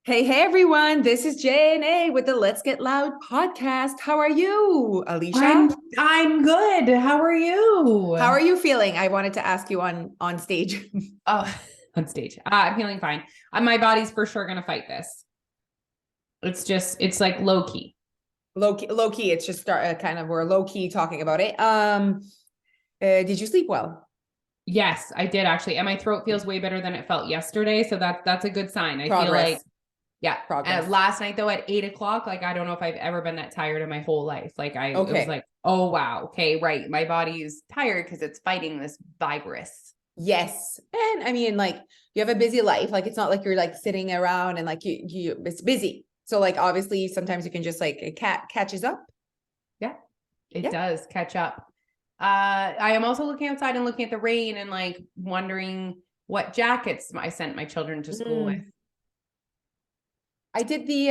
Hey, everyone. This is J&A with the Let's Get Loud podcast. How are you, Alicia? I'm good. How are How you? are you feeling? I wanted to ask you on stage. Oh, on stage. I'm feeling fine. My body's for sure gonna fight this. It's like low key. Low key, it's just kind of we're low key talking about it. Did you sleep well? Yes, I did actually, and my throat feels way better than it felt yesterday. So that's a good sign. I feel like, Progress, yeah. progress. Last night though at 8 o'clock, like I don't know if I've ever been that tired in my whole life. It was Okay. like, oh wow, okay, right. My body is tired because it's fighting this virus. Yes. And I mean, like you have a busy life. Like it's not like you're like sitting around and like you it's busy. So like obviously sometimes you can just like a cat catches up. Yeah, it Yeah. does catch up. I am also looking outside and looking at the rain and like wondering what jackets I sent my children to school with. I did the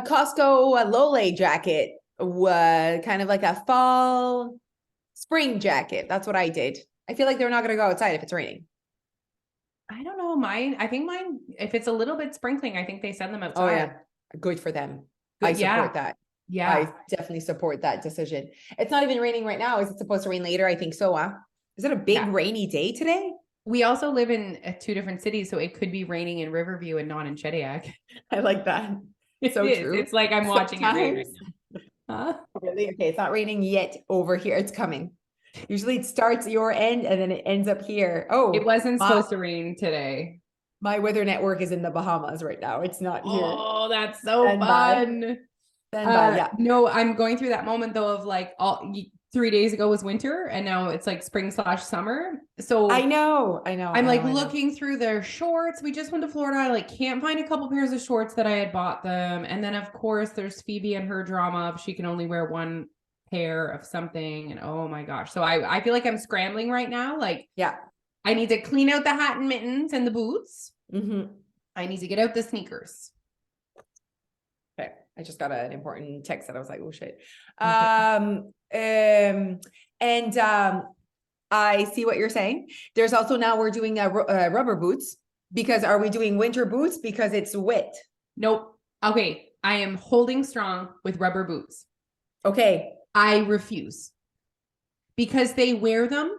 Costco Lole jacket, kind of like a fall spring jacket. That's what I did. I feel like they're not going to go outside if it's raining. I don't know. I think mine, if it's a little bit sprinkling, I think they send them Oh outside. yeah, good for them. I Good. Yeah. support that. Yeah. I definitely support that decision. It's not even raining right now. Is it supposed to rain later? I think so. Is it a big Yeah. rainy day today? We also live in two different cities, so it could be raining in Riverview and not in Shediac. I like that. It So is. true. It's like I'm watching it rain right Sometimes. now. Huh? Really? Okay, it's not raining yet over here. It's coming. Usually it starts your end and then it ends up here. It Oh, wasn't my, supposed to rain today. my weather network is in the Bahamas right now. It's not here. Oh, that's so Stand by. fun. Stand by. Yeah. No, I'm going through that moment though of like 3 days ago was winter and now it's like spring/summer. I So know. I know. I'm I know. like I know. looking through their shorts. We just went to Florida. I like can't find a couple pairs of shorts that I had bought them. And then of course there's Phoebe and her drama of she can only wear one pair of something. And oh my gosh. So I feel like I'm scrambling right now. Like Yeah. I need to clean out the hat and mittens and the boots. Mm-hmm. I need to get out the sneakers. Okay. I just got an important text that I was like, oh shit. Okay. And I see what you're saying. There's also now we're doing rubber boots because are we doing winter boots because it's wet? Nope. Okay. I am holding strong with rubber boots. Okay. I refuse because they wear them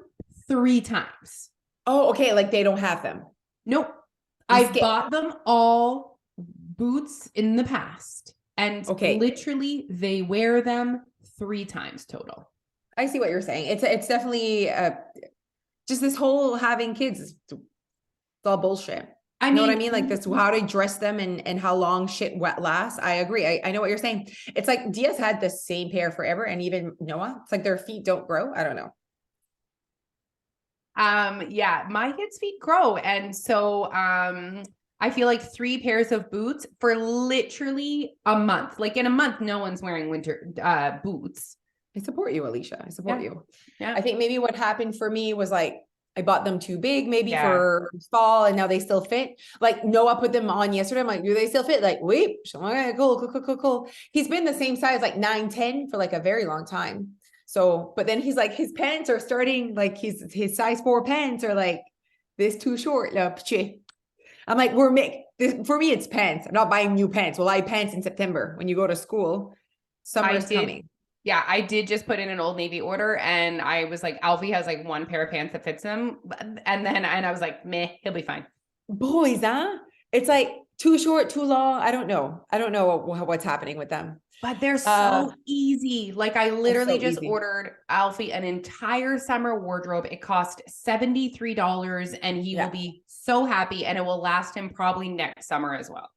3 times. Oh, okay. Like they don't have them. Nope. You I've skip. bought them all boots in the past and Okay. literally they wear them 3 times total. I see what you're saying. It's definitely just this whole having kids is it's all bullshit. I You know what I mean, mean? Like this, how to dress them and how long shit wet lasts. I agree. I know what you're saying. It's like Dia's had the same pair forever, and even Noah. It's like their feet don't grow. I don't know. yeah, my kids' feet grow. And so I feel like 3 pairs of boots for literally a month. Like in a month, no one's wearing winter boots. I support you, Alicia. I support Yeah. you. Yeah. I think maybe what happened for me was like I bought them too big, maybe Yeah. for fall, and now they still fit. Like Noah put them on yesterday. I'm like, do they still fit? Like, wait, okay, cool. He's been the same size, like 9, 10 for like a very long time. So, but then he's like, his pants are starting like his size 4 pants are like this too short. I'm like, for me, it's pants. I'm not buying new pants. We'll buy pants in September when you go to school. Summer I is did. coming. Yeah, I did just put in an Old Navy order and I was like, Alfie has like one pair of pants that fits him. And I was like, meh, he'll be fine. Boys, huh? It's like too short, too long. I don't know. I don't know what's happening with them. But they're Uh, so easy. Like I they're literally so just easy. ordered Alfie an entire summer wardrobe. It cost $73 and he will Yeah. be so happy and it will last him probably next summer as well.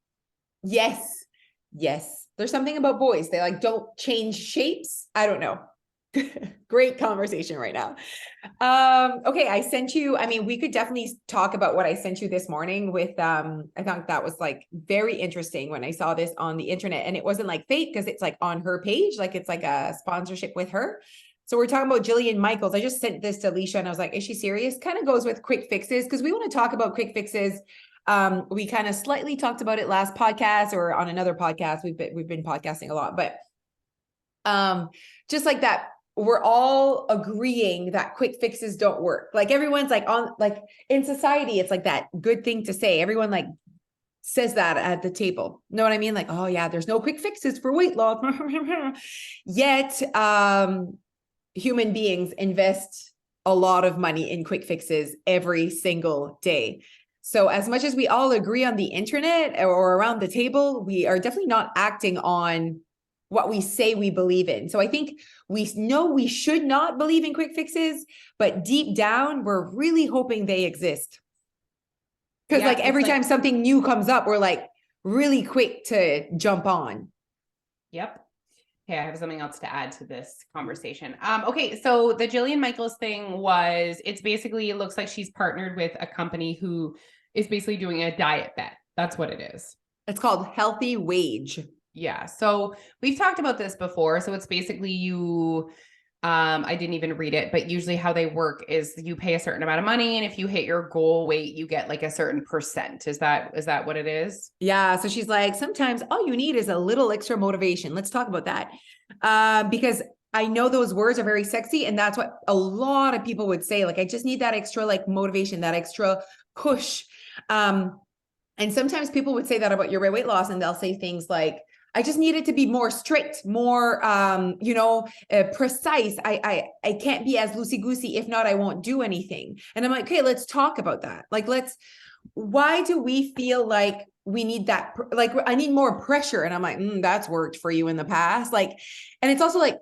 Yes. Yes. There's something about boys. They like don't change shapes. I don't know. Great conversation right now. Okay, I sent you, I mean, we could definitely talk about what I sent you this morning with I thought that was like very interesting when I saw this on the internet, and it wasn't like fake because it's like on her page, like it's like a sponsorship with her. So we're talking about Jillian Michaels. I just sent this to Alicia and I was like, is she serious? Kind of goes with quick fixes because we want to talk about quick fixes. We kind of slightly talked about it last podcast or on another podcast. We've been podcasting a lot, but just like that, we're all agreeing that quick fixes don't work. Like everyone's like on, like in society, it's like that good thing to say. Everyone like says that at the table. Know what I mean? Like, oh yeah, there's no quick fixes for weight loss. Yet, human beings invest a lot of money in quick fixes every single day. So as much as we all agree on the internet or around the table, we are definitely not acting on what we say we believe in. So I think we know we should not believe in quick fixes, but deep down, we're really hoping they exist. Because like every time something new comes up, we're like really quick to jump on. Yep. Okay, I have something else to add to this conversation. Okay, so the Jillian Michaels thing was, it's basically, it looks like she's partnered with a company who is basically doing a diet bet. That's what it is. It's called Healthy Wage. Yeah. So we've talked about this before. So it's basically you, I didn't even read it, but usually how they work is you pay a certain amount of money, and if you hit your goal weight, you get like a certain percent. Is that what it is? Yeah. So she's like, sometimes all you need is a little extra motivation. Let's talk about that. Because I know those words are very sexy, and that's what a lot of people would say. Like, I just need that extra like motivation, that extra push. And sometimes people would say that about your weight loss, and they'll say things like, I just need it to be more strict, more, precise. I can't be as loosey-goosey. If not, I won't do anything. And I'm like, okay, let's talk about that. Like, why do we feel like we need that? Like, I need more pressure. And I'm like, that's worked for you in the past. Like, and it's also like,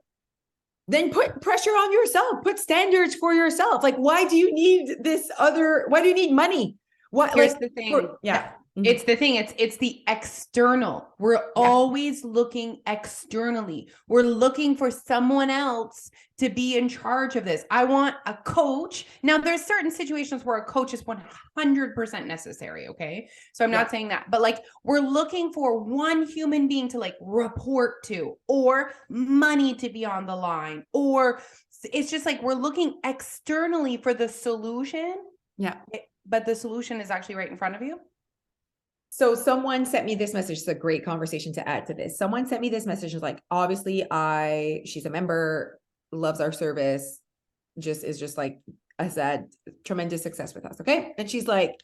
then put pressure on yourself, put standards for yourself. Like, why do you need why do you need money? What, Here's like, the thing. yeah. It's the thing. It's the external. We're always looking externally. We're looking for someone else to be in charge of this. I want a coach. Now, there's certain situations where a coach is 100% necessary. Okay. So I'm not saying that, but like, we're looking for one human being to like report to, or money to be on the line, or it's just like, we're looking externally for the solution. Yeah. But the solution is actually right in front of you. So someone sent me this message. It's a great conversation to add to this. Someone sent me this message. Was like, obviously she's a member, loves our service, is just like I said, tremendous success with us. Okay. And she's like,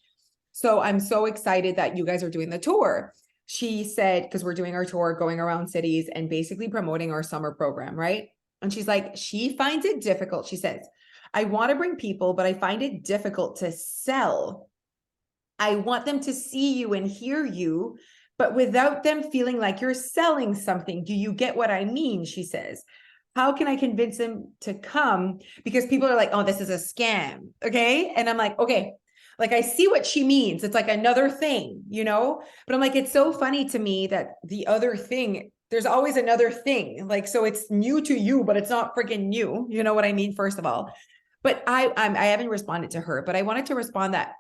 so I'm so excited that you guys are doing the tour. She said, because we're doing our tour, going around cities and basically promoting our summer program. Right. And she's like, she finds it difficult. She says, I want to bring people, but I find it difficult to sell. I want them to see you and hear you, but without them feeling like you're selling something. Do you get what I mean? She says, how can I convince them to come? Because people are like, oh, this is a scam. Okay. And I'm like, okay, like I see what she means. It's like another thing, but I'm like, it's so funny to me that the other thing, there's always another thing. Like, so it's new to you, but it's not freaking new. You know what I mean? First of all, but I haven't responded to her, but I wanted to respond that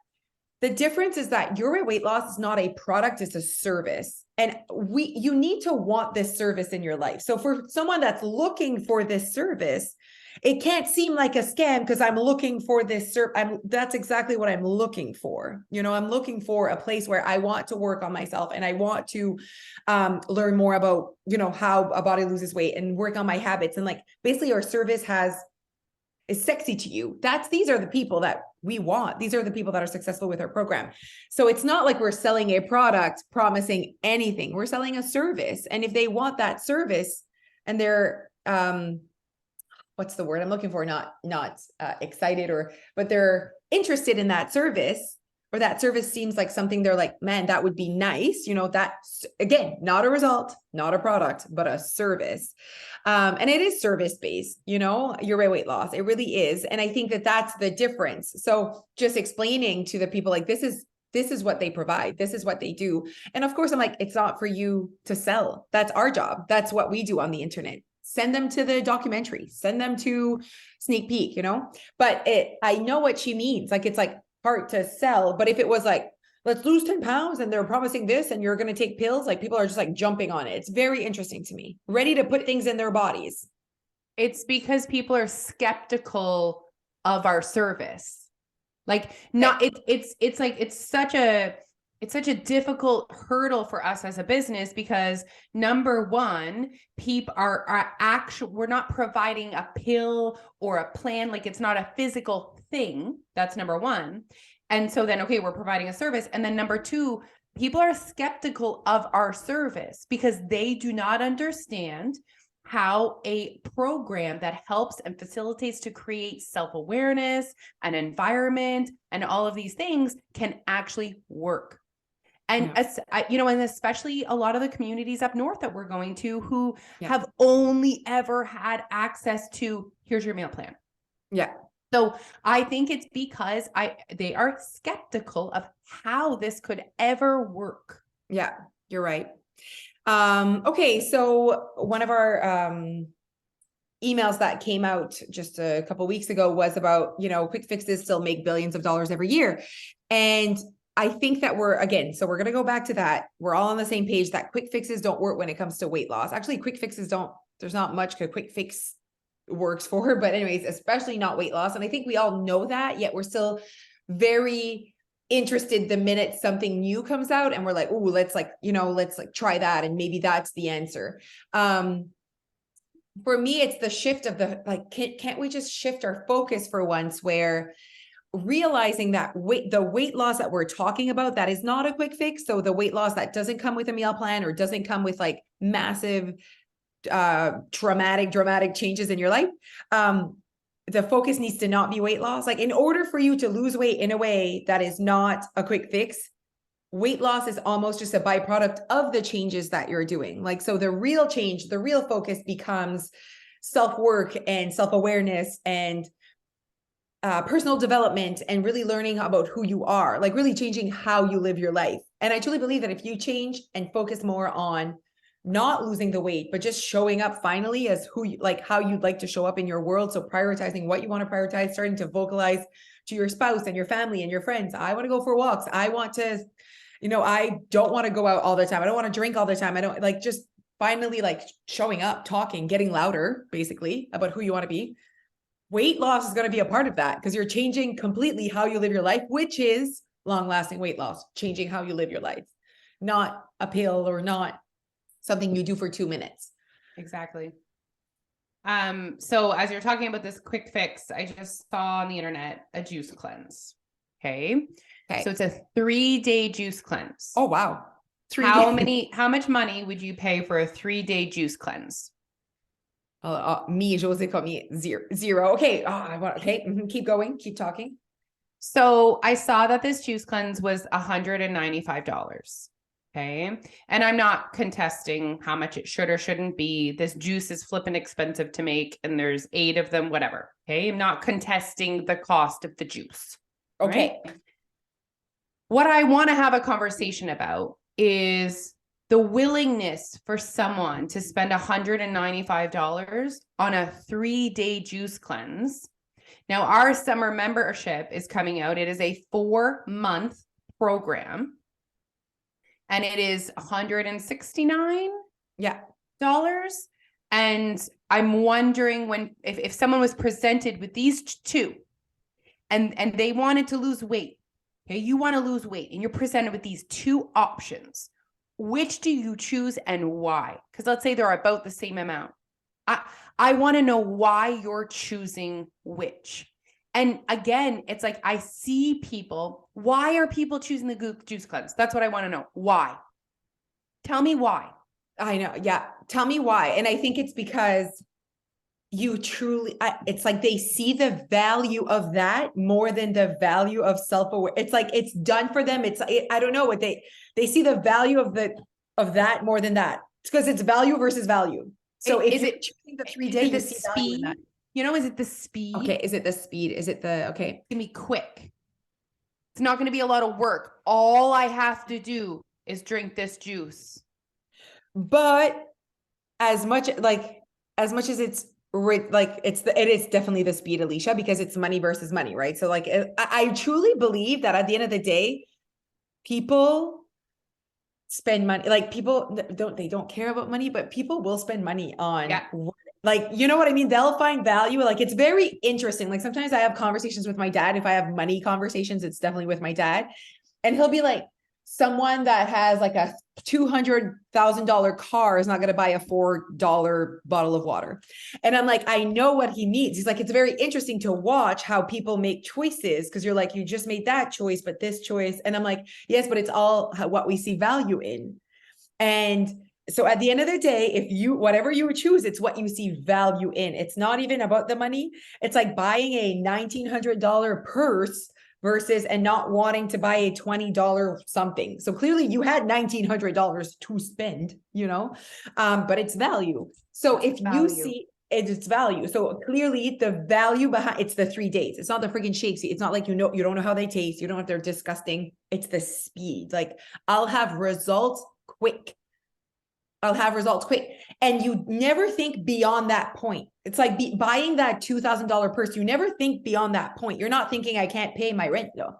the difference is that your weight loss is not a product, it's a service. And you need to want this service in your life. So for someone that's looking for this service, it can't seem like a scam because I'm looking for this that's exactly what I'm looking for. I'm looking for a place where I want to work on myself and I want to learn more about, how a body loses weight and work on my habits. And like basically our service is sexy to you. These are the people that we want. These are the people that are successful with our program. So it's not like we're selling a product promising anything. We're selling a service. And if they want that service and they're, what's the word I'm looking for? Not excited but they're interested in that service, or that service seems like something they're like, man, that would be nice. That's again, not a result, not a product, but a service. And it is service-based, your weight loss. It really is. And I think that that's the difference. So just explaining to the people, like, this is what they provide. This is what they do. And of course I'm like, it's not for you to sell. That's our job. That's what we do on the internet. Send them to the documentary, send them to sneak peek, but I know what she means. Like, it's like hard to sell. But if it was like, let's lose 10 pounds and they're promising this and you're going to take pills, like people are just like jumping on it. It's very interesting to me, ready to put things in their bodies. It's because people are skeptical of our service. Like, it's like, it's such a difficult hurdle for us as a business because number one, people are we're not providing a pill or a plan. Like, it's not a physical thing. That's number one. And so then, okay, we're providing a service. And then number two, people are skeptical of our service because they do not understand how a program that helps and facilitates to create self-awareness, an environment, and all of these things can actually work. And and especially a lot of the communities up north that we're going to who have only ever had access to, here's your meal plan. Yeah. So I think it's because they are skeptical of how this could ever work. Yeah, you're right. Okay, so one of our emails that came out just a couple weeks ago was about, quick fixes still make billions of dollars every year. And I think that we're going to go back to that. We're all on the same page that quick fixes don't work when it comes to weight loss. Actually, quick fixes there's not much a quick fix works for, but anyways, especially not weight loss. And I think we all know that, yet we're still very interested the minute something new comes out and we're like, oh, let's try that. And maybe that's the answer. For me, it's the shift of can't we just shift our focus for once, where realizing that the weight loss that we're talking about, that is not a quick fix. So the weight loss that doesn't come with a meal plan or doesn't come with like massive dramatic changes in your life. The focus needs to not be weight loss. Like, in order for you to lose weight in a way that is not a quick fix, weight loss is almost just a byproduct of the changes that you're doing. Like, so the real change, the real focus becomes self-work and self-awareness and personal development and really learning about who you are, like really changing how you live your life. And I truly believe that if you change and focus more on not losing the weight, but just showing up finally as how you'd like to show up in your world. So prioritizing what you want to prioritize, starting to vocalize to your spouse and your family and your friends. I want to go for walks. I want to, I don't want to go out all the time. I don't want to drink all the time. I don't just finally showing up, talking, getting louder, basically about who you want to be. Weight loss is going to be a part of that because you're changing completely how you live your life, which is long-lasting weight loss, changing how you live your life, not a pill or not something you do for 2 minutes. Exactly. So as you're talking about this quick fix, I just saw on the internet a juice cleanse. Okay. So it's a 3-day juice cleanse. Oh, wow. How much money would you pay for a 3-day juice cleanse? Jose called me zero. Okay. Keep going. Keep talking. So I saw that this juice cleanse was $195. Okay. And I'm not contesting how much it should or shouldn't be. This juice is flipping expensive to make and there's 8 of them, whatever. Okay. I'm not contesting the cost of the juice. Okay. Right? What I want to have a conversation about is the willingness for someone to spend $195 on a 3-day juice cleanse. Now, our summer membership is coming out. It is a 4-month program. And it is $169. Yeah. And I'm wondering if someone was presented with these two and they wanted to lose weight. Okay, you want to lose weight and you're presented with these 2 options. Which do you choose and why? Because let's say they're about the same amount. I want to know why you're choosing which. And again, it's like, I see people, why are people choosing the juice cleanse? That's what I want to know. Why? Tell me why. I know. Yeah. Tell me why. And I think it's because you truly, it's like they see the value of that more than the value of self-aware. It's like, it's done for them. I don't know what they see the value of that more than that. It's because it's value versus value. So if you're choosing the 3 days, you see value in that. Is it the speed? Okay. Is it the speed? Is it okay. It's gonna be quick. It's not going to be a lot of work. All I have to do is drink this juice. But as much as it is definitely the speed, Alicia, because it's money versus money, right? So I truly believe that at the end of the day, people spend money, people don't care about money, but people will spend money on you know what I mean? They'll find value. It's very interesting. Sometimes I have conversations with my dad. If I have money conversations, it's definitely with my dad. And he'll be like, someone that has a $200,000 car is not going to buy a $4 bottle of water. And I'm like, I know what he needs. He's like, it's very interesting to watch how people make choices, because you're like, you just made that choice, but this choice. And I'm like, yes, but it's all what we see value in. And so at the end of the day, if you, whatever you choose, it's what you see value in. It's not even about the money. It's like buying a $1,900 purse versus, and not wanting to buy a $20 something. So clearly you had $1,900 to spend, but it's value. So if you see it's value. So clearly the value behind it's the 3 days. It's not the freaking shakes. It's not like, you don't know how they taste. You don't know if they're disgusting. It's the speed. Like, I'll have results quick. And you never think beyond that point. It's like buying that $2,000 purse. You never think beyond that point. You're not thinking, I can't pay my rent though.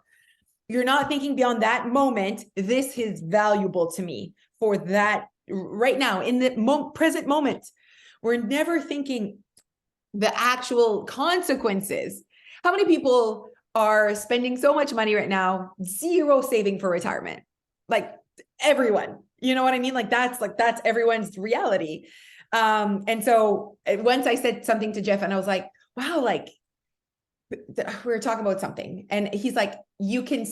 You're not thinking beyond that moment. This is valuable to me for that right now in the present moment. We're never thinking the actual consequences. How many people are spending so much money right now, zero saving for retirement? Like, everyone. You know what I mean? Like that's everyone's reality. And so once I said something to Jeff and I was like, wow, like we were talking about something. And he's like, you can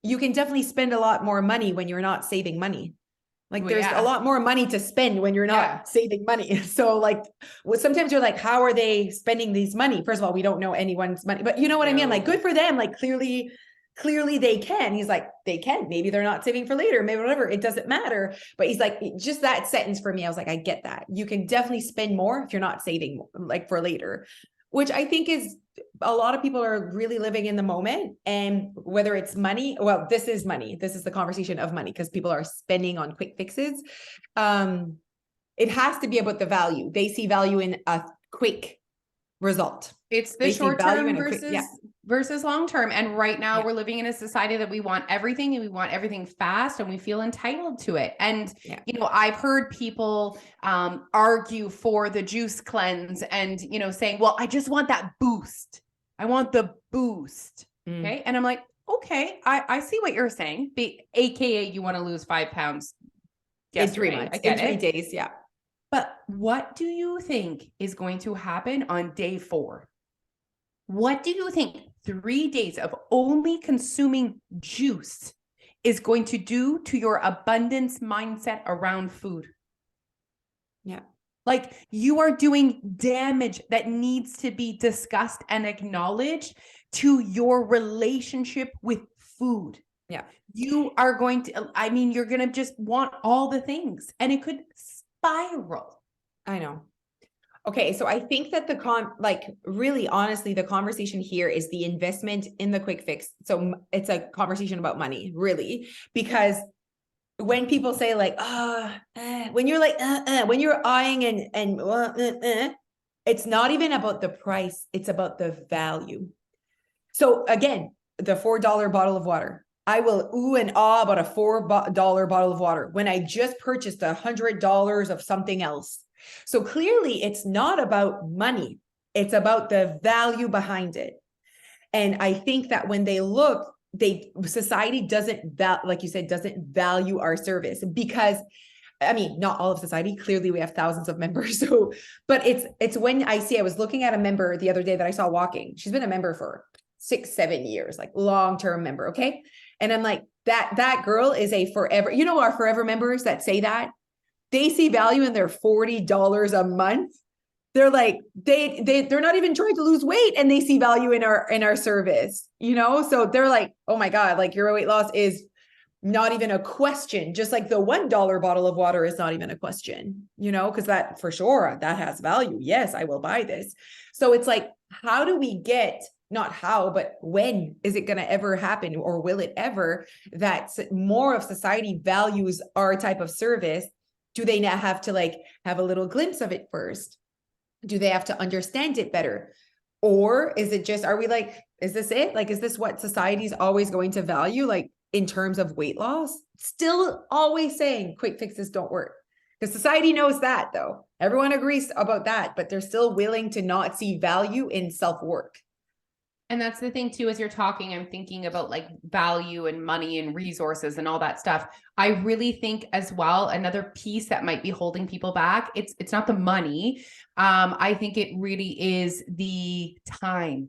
definitely spend a lot more money when you're not saving money. Like there's a lot more money to spend when you're not saving money. So like, sometimes you're like, how are they spending these money? First of all, we don't know anyone's money, but you know what I mean? Like, good for them. Like clearly they can. He's like, they can. Maybe they're not saving for later, maybe whatever. It doesn't matter. But he's like, just that sentence for me, I was like, I get that. You can definitely spend more if you're not saving like for later, which I think is a lot of people are really living in the moment. And whether it's money, well, this is money. This is the conversation of money because people are spending on quick fixes. It has to be about the value. They see value in a quick result. It's the short term versus long term. And right now we're living in a society that we want everything and we want everything fast and we feel entitled to it. And, I've heard people argue for the juice cleanse and, saying, well, I just want that boost. I want the boost. Okay. And I'm like, okay, I see what you're saying. AKA you want to lose 5 pounds. In 3 months, in 3 days. Yeah. But what do you think is going to happen on day 4? What do you think 3 days of only consuming juice is going to do to your abundance mindset around food? Yeah. Like, you are doing damage that needs to be discussed and acknowledged to your relationship with food. Yeah. You are going to, you're going to just want all the things and it could spiral. I know. Okay. So I think that really honestly, the conversation here is the investment in the quick fix. So it's a conversation about money, really, because when people say like, when you're like, when you're eyeing and it's not even about the price. It's about the value. So again, the $4 bottle of water, I will ooh and ah about a $4 bottle of water when I just purchased $100 of something else. So clearly it's not about money. It's about the value behind it. And I think that when they look, society doesn't like you said, doesn't value our service because not all of society. Clearly we have thousands of members. So, but it's when I was looking at a member the other day that I saw walking. She's been a member for 6-7 years, like long-term member. Okay. And I'm like, that girl is a forever, our forever members that say that they see value in their $40 a month. They're like, they're not even trying to lose weight and they see value in our service, So they're like, oh my God, like your weight loss is not even a question. Just like the $1 bottle of water is not even a question, because that for sure, that has value. Yes, I will buy this. So it's like, how do we get, not how, but when is it going to ever happen, or will it ever, that more of society values our type of service? Do they not have to have a little glimpse of it first? Do they have to understand it better? Or is it just, is this it? Is this what society's always going to value? In terms of weight loss, still always saying quick fixes don't work, because society knows that though. Everyone agrees about that, but they're still willing to not see value in self-work. And that's the thing too, as you're talking, I'm thinking about like value and money and resources and all that stuff. I really think as well, another piece that might be holding people back, it's not the money. I think it really is the time.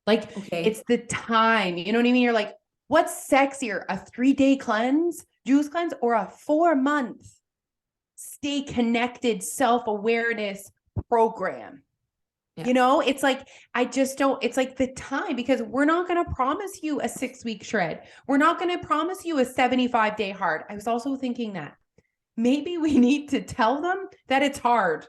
Like Okay. it's the time. You know what I mean? You're like, what's sexier, a 3-day cleanse, juice cleanse, or a 4-month stay connected self-awareness program? Yeah. You know, it's like, I just don't, it's like the time, because we're not going to promise you a 6-week shred. We're not going to promise you a 75-day hard. I was also thinking that maybe we need to tell them that it's hard.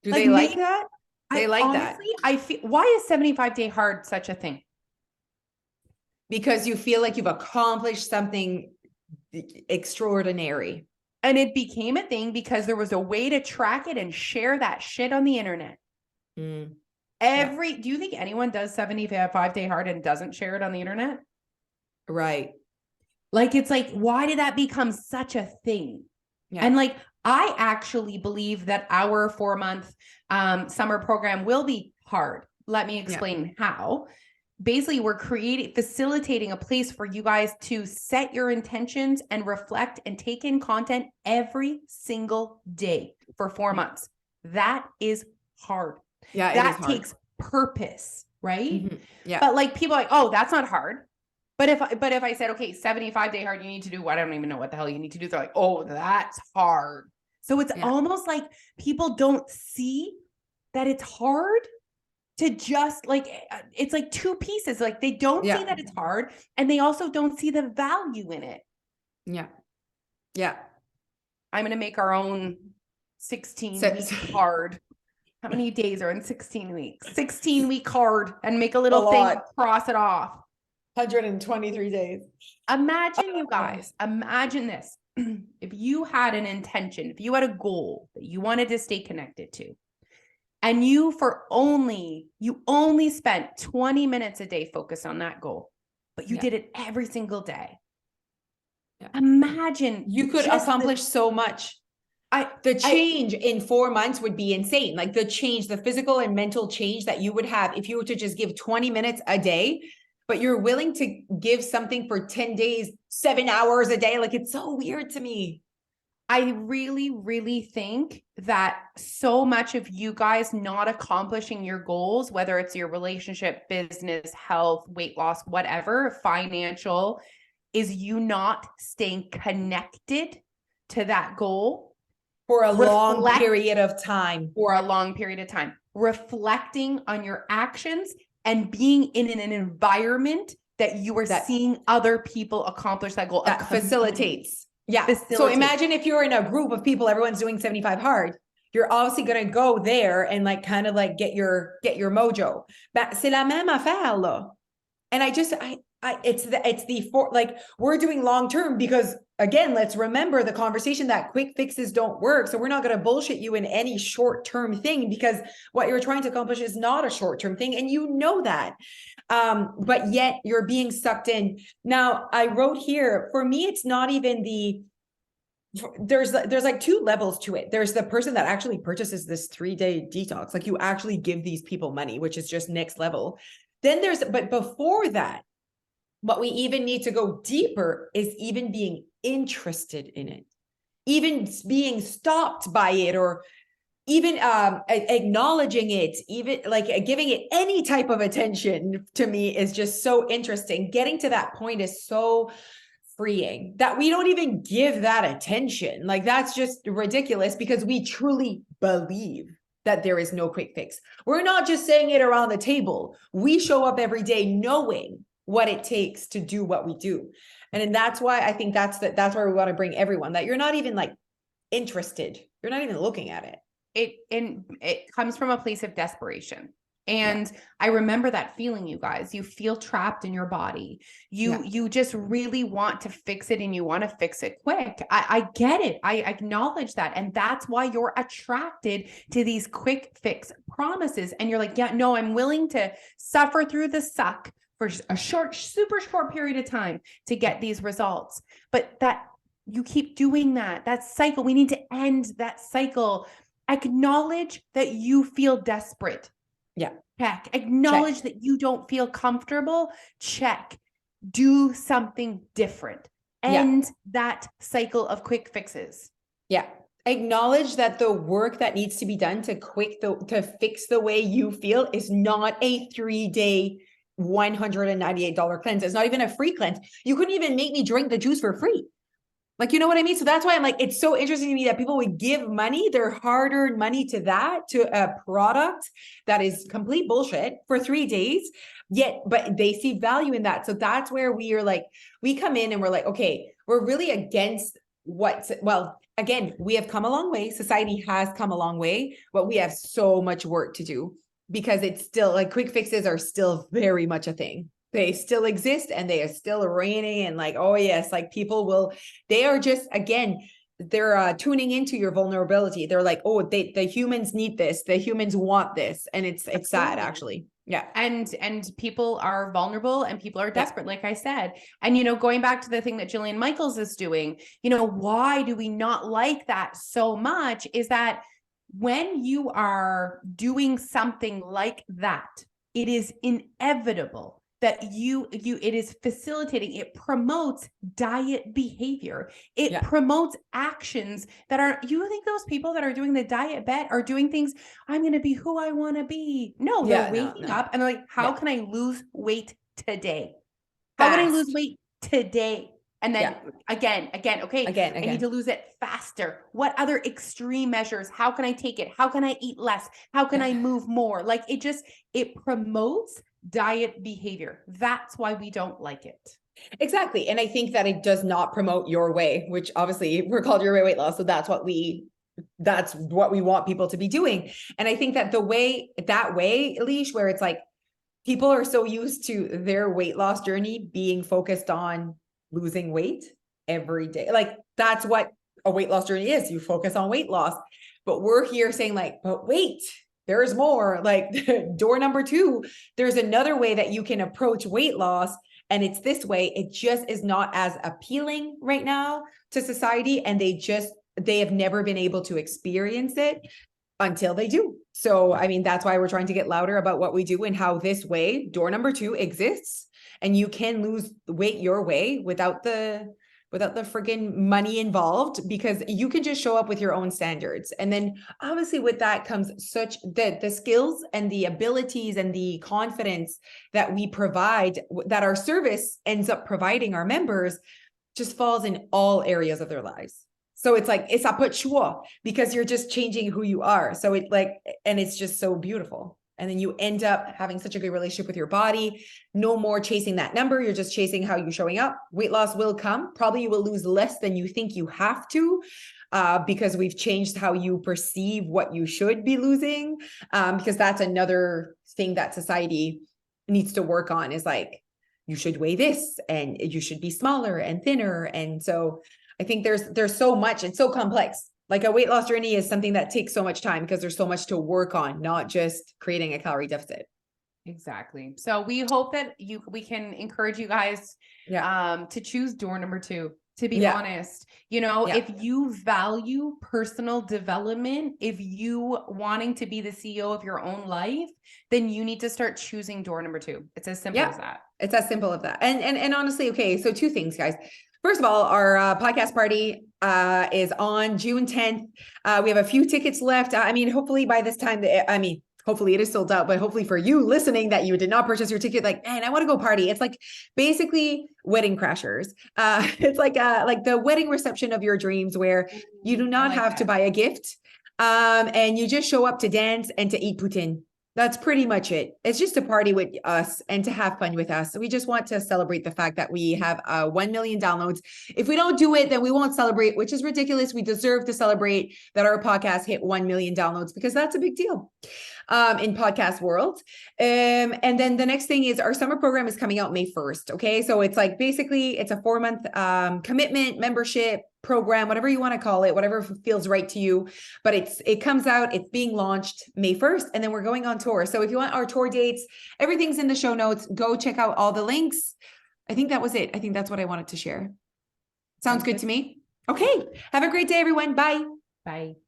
Do they like maybe, that? They like that. honestly, I feel, why is 75-day hard such a thing? Because you feel like you've accomplished something extraordinary. And it became a thing because there was a way to track it and share that shit on the internet. Mm. Do you think anyone does 75-day hard and doesn't share it on the internet? Right. Like, it's like, why did that become such a thing? Yeah. And like, I actually believe that our 4-month summer program will be hard. Let me explain how. Basically, we're facilitating a place for you guys to set your intentions and reflect and take in content every single day for 4 months. That is hard. Yeah, that takes purpose, right? Mm-hmm. Yeah. But like, people are like, oh, that's not hard. But if I said, okay, 75-day hard, you need to do what? I don't even know what the hell you need to do. They're like, oh, that's hard. So it's almost like people don't see that it's hard to just like, it's like two pieces. Like they don't see that it's hard, and they also don't see the value in it. Yeah. Yeah. I'm going to make our own 16-week hard. How many days are in 16 weeks? 16-week hard, and make a little thing, cross it off. 123 days. Imagine, you guys, imagine this. If you had an intention, if you had a goal that you wanted to stay connected to, and you only spent 20 minutes a day focused on that goal, but you did it every single day. Yeah. Imagine you could accomplish so much. The change in 4 months would be insane. Like the physical and mental change that you would have if you were to just give 20 minutes a day, but you're willing to give something for 10 days, 7 hours a day. Like, it's so weird to me. I really, really think that so much of you guys not accomplishing your goals, whether it's your relationship, business, health, weight loss, whatever, financial, is you not staying connected to that goal for a long period of time. For a long period of time. Reflecting on your actions and being in an environment that you are seeing other people accomplish that goal. That facilitates. Yeah. So imagine if you're in a group of people, everyone's doing 75 hard. You're obviously going to go there and like kind of like get your mojo. But c'est la même affaire là. And we're doing long term because, again, let's remember the conversation that quick fixes don't work. So we're not going to bullshit you in any short term thing, because what you're trying to accomplish is not a short term thing, and you know that. But yet you're being sucked in. Now, I wrote here, for me, it's not even there's like 2 levels to it. There's the person that actually purchases this 3-day detox. Like, you actually give these people money, which is just next level. Then but before that, what we even need to go deeper is even being interested in it, even being stopped by it, or even acknowledging it, even like giving it any type of attention, to me is just so interesting. Getting to that point is so freeing that we don't even give that attention. Like, that's just ridiculous, because we truly believe that there is no quick fix. We're not just saying it around the table. We show up every day knowing what it takes to do what we do. And that's why I think that's where we want to bring everyone, that you're not even like interested. You're not even looking at it. It comes from a place of desperation. And I remember that feeling, you guys. You feel trapped in your body. You just really want to fix it, and you want to fix it quick. I get it. I acknowledge that. And that's why you're attracted to these quick fix promises. And you're like, yeah, no, I'm willing to suffer through the suck for a super short period of time to get these results. But that you keep doing that cycle. We need to end that cycle. Acknowledge that you feel desperate. Yeah. Check. Acknowledge that you don't feel comfortable. Check. Do something different. Yeah. End that cycle of quick fixes. Yeah. Acknowledge that the work that needs to be done to fix the way you feel is not a 3-day $198 cleanse. It's not even a free cleanse. You couldn't even make me drink the juice for free. Like, you know what I mean? So that's why I'm like, it's so interesting to me that people would give money, their hard-earned money to a product that is complete bullshit for 3 days, but they see value in that. So that's where we are like, we come in and we're like, okay, we're really against again, we have come a long way. Society has come a long way, but we have so much work to do because it's still like quick fixes are still very much a thing. They still exist and they are still reigning and like, oh yes, like they are just, again, they're tuning into your vulnerability. They're like, oh, the humans need this. The humans want this. And it's sad actually. Yeah. And people are vulnerable and people are desperate, like I said. And, you know, going back to the thing that Jillian Michaels is doing, you know, why do we not like that so much is that when you are doing something like that, it is inevitable that it is facilitating, it promotes diet behavior. It promotes actions that are, you think those people that are doing the diet bet are doing things, I'm going to be who I want to be. No, they're waking up and like, how can I lose weight today? How can I lose weight today? And then again, okay, I need to lose it faster. What other extreme measures? How can I take it? How can I eat less? How can I move more? Like it promotes diet behavior. That's why we don't like it. Exactly. And I think that it does not promote your way, which obviously we're called Your Way Weight Loss. So that's what we want people to be doing. And I think that that way, Elish, where it's like people are so used to their weight loss journey being focused on losing weight every day. Like that's what a weight loss journey is. You focus on weight loss, but we're here saying like, but wait, there's more. Like door number 2, there's another way that you can approach weight loss. And it's this way. It just is not as appealing right now to society. And they have never been able to experience it until they do. So, I mean, that's why we're trying to get louder about what we do and how this way, door number 2 exists. And you can lose weight your way without the friggin' money involved, because you can just show up with your own standards. And then obviously with that comes such the skills and the abilities and the confidence that we provide, that our service ends up providing our members, just falls in all areas of their lives. So it's like, it's a pas de choix, because you're just changing who you are. So and it's just so beautiful. And then you end up having such a good relationship with your body. No more chasing that number. You're just chasing how you're showing up. Weight loss will come. Probably you will lose less than you think you have to, because we've changed how you perceive what you should be losing. Because that's another thing that society needs to work on, is like, you should weigh this and you should be smaller and thinner. And so I think there's so much, it's so complex. Like a weight loss journey is something that takes so much time because there's so much to work on, not just creating a calorie deficit. Exactly. So we hope that we can encourage you guys to choose door number 2. To be honest, you know, if you value personal development, if you wanting to be the CEO of your own life, then you need to start choosing door number 2. It's as simple as that. It's as simple as that. And honestly, okay, so 2 things, guys. First of all, our podcast party is on June 10th. We have a few tickets left. I mean, hopefully by this time, hopefully it is sold out, but hopefully for you listening that you did not purchase your ticket, like, man, I want to go party. It's like basically Wedding Crashers. It's like the wedding reception of your dreams, where you do not have to buy a gift. And you just show up to dance and to eat poutine. That's pretty much it. It's just to party with us and to have fun with us. We just want to celebrate the fact that we have 1 million downloads. If we don't do it, then we won't celebrate, which is ridiculous. We deserve to celebrate that our podcast hit 1 million downloads, because that's a big deal in podcast world. And then the next thing is our summer program is coming out May 1st. Okay. So it's like, basically it's a 4-month commitment membership program, whatever you want to call it, whatever feels right to you. But it comes out, it's being launched May 1st, and then we're going on tour. So if you want our tour dates, everything's in the show notes. Go check out all the links. I think that was it. I think that's what I wanted to share. Sounds good to me. Okay. Have a great day, everyone. Bye. Bye.